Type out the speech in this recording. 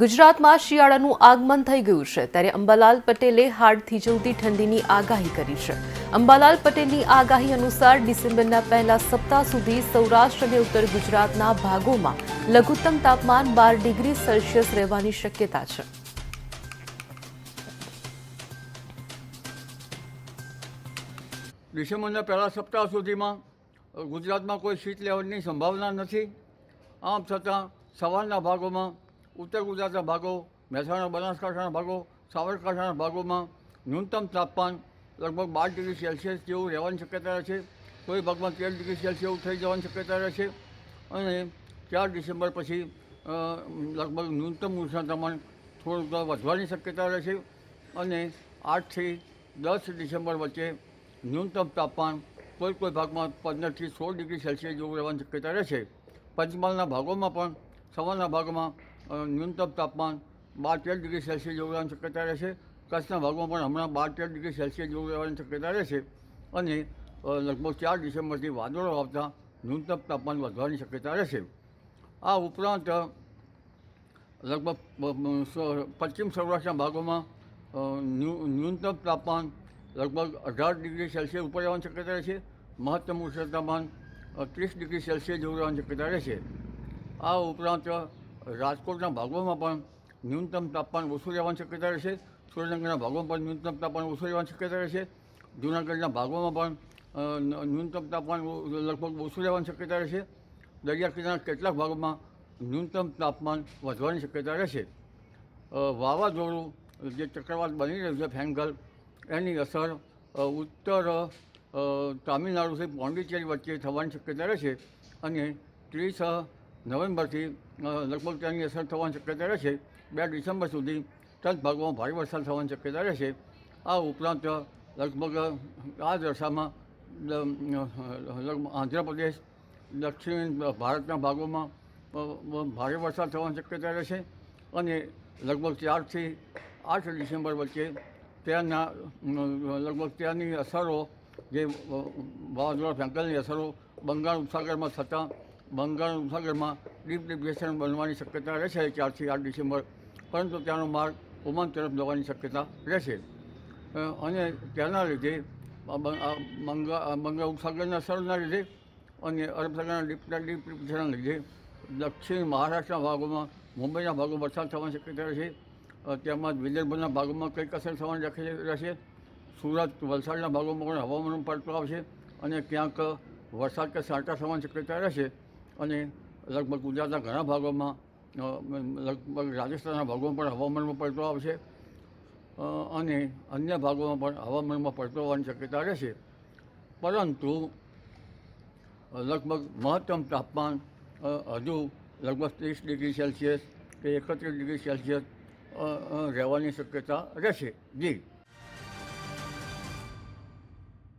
ગુજરાતમાં શિયાળાનું આગમન થઈ ગયું છે ત્યારે અંબાલાલ પટેલે હાડ થીજવતી ઠંડીની આગાહી કરી છે। અંબાલાલ પટેલની આગાહી અનુસાર ડિસેમ્બરના પહેલા સપ્તાહ સુધી સૌરાષ્ટ્ર અને ઉત્તર ગુજરાતના ભાગોમાં લઘુત્તમ તાપમાન 12 ડિગ્રી સેલ્સિયસ રહેવાની શક્યતા છે। ડિસેમ્બરના પહેલા સપ્તાહ સુધીમાં ગુજરાતમાં કોઈ શીત લહેરની સંભાવના નથી। આમ છતાં સવારના ભાગોમાં ઉત્તર ગુજરાતના ભાગો, મહેસાણા બનાસકાંઠાના ભાગો, સાબરકાંઠાના ભાગોમાં ન્યૂનતમ તાપમાન લગભગ 12 ડિગ્રી સેલ્સિયસ જેવું રહેવાની શક્યતા રહે છે। કોઈ ભાગમાં 13 ડિગ્રી સેલ્સિયસ થઈ જવાની શક્યતા રહે છે અને 4 ડિસેમ્બર પછી લગભગ ન્યૂનતમ ઉષ્ણતામાન થોડુંક વધવાની શક્યતા રહે છે અને 8 થી 10 ડિસેમ્બર વચ્ચે ન્યૂનતમ તાપમાન કોઈ ભાગમાં 15 થી 16 ડિગ્રી સેલ્સિયસ જેવું રહેવાની શક્યતા રહે છે। પંચમહાલના ભાગોમાં પણ સવારના ભાગમાં ન્યૂનતમ તાપમાન 12-13 ડિગ્રી સેલ્સિયસ જેવું રહેવાની શક્યતા રહે છે। કચ્છના ભાગમાં પણ હમણાં 12-13 ડિગ્રી સેલ્સિયસ જેવું રહેવાની શક્યતા રહે છે અને લગભગ 4 ડિસેમ્બરથી વાદળો આવતા ન્યૂનતમ તાપમાન વધવાની શક્યતા રહેશે। આ ઉપરાંત લગભગ પશ્ચિમ સૌરાષ્ટ્રના ભાગોમાં ન્યૂનતમ તાપમાન લગભગ 18 ડિગ્રી સેલ્સિયસ ઉપર રહેવાની શક્યતા રહેશે। મહત્તમ ઉષ્ણતામાન 30 ડિગ્રી સેલ્સિયસ જેવું રહેવાની શક્યતા રહેશે। આ ઉપરાંત રાજકોટના ભાગોમાં પણ ન્યૂનતમ તાપમાન ઓછું રહેવાની શક્યતા રહેશે। સુરેન્દ્રનગરના ભાગોમાં પણ ન્યૂનતમ તાપમાન ઓછું રહેવાની શક્યતા રહેશે। જૂનાગઢના ભાગોમાં પણ ન્યૂનતમ તાપમાન લગભગ ઓછું રહેવાની શક્યતા રહેશે। દરિયા કિનારાના કેટલાક ભાગોમાં ન્યૂનતમ તાપમાન વધવાની શક્યતા રહેશે। વાવાઝોડું જે ચક્રવાત બની રહ્યું છે ફેંગલ, એની અસર ઉત્તર તામિલનાડુથી પોંડિચેરી વચ્ચે થવાની શક્યતા રહેશે અને 30 નવેમ્બરથી લગભગ તેની અસર થવાની શક્યતા રહેશે। 2 ડિસેમ્બર સુધી કચ્છ ભાગોમાં ભારે વરસાદ થવાની શક્યતા રહેશે। આ ઉપરાંત લગભગ આ દશામાં આંધ્રપ્રદેશ, દક્ષિણ ભારતના ભાગોમાં ભારે વરસાદ થવાની શક્યતા રહેશે અને લગભગ 4 થી 8 ડિસેમ્બર વચ્ચે ત્યાંની અસરો જે વાવાઝોડા ફેંકલની અસરો બંગાળ ઉપસાગરમાં થતાં બંગાળ ઉપસાગરમાં ડીપ ડિપ્રેશન બનવાની શક્યતા રહેશે 4 થી 8 ડિસેમ્બર, પરંતુ ત્યાંનો માર્ગ ઓમાન તરફ જવાની શક્યતા રહેશે અને તેના લીધે બંગાળ ઉપસાગરના અસરના લીધે અને અરબ સાગરના ડીપ ડિપ્રેશનના લીધે દક્ષિણ મહારાષ્ટ્રના ભાગોમાં, મુંબઈના ભાગોમાં વરસાદ થવાની શક્યતા રહેશે। તેમજ વિદર્ભના ભાગોમાં કંઈક અસર થવાની રહેશે। સુરત, વલસાડના ભાગોમાં પણ હવામાનમાં પલટો આવશે અને ક્યાંક વરસાદ કે છાંટા થવાની શક્યતા રહેશે અને લગભગ ગુજરાતના ઘણા ભાગોમાં, લગભગ રાજસ્થાનના ભાગોમાં પણ હવામાનમાં પલટો આવશે અને અન્ય ભાગોમાં પણ હવામાનમાં પલટો આવવાની શક્યતા રહેશે। પરંતુ લગભગ મહત્તમ તાપમાન હજુ લગભગ 30 ડિગ્રી સેલ્સિયસ કે 31 ડિગ્રી સેલ્સિયસ રહેવાની શક્યતા રહેશે। જી।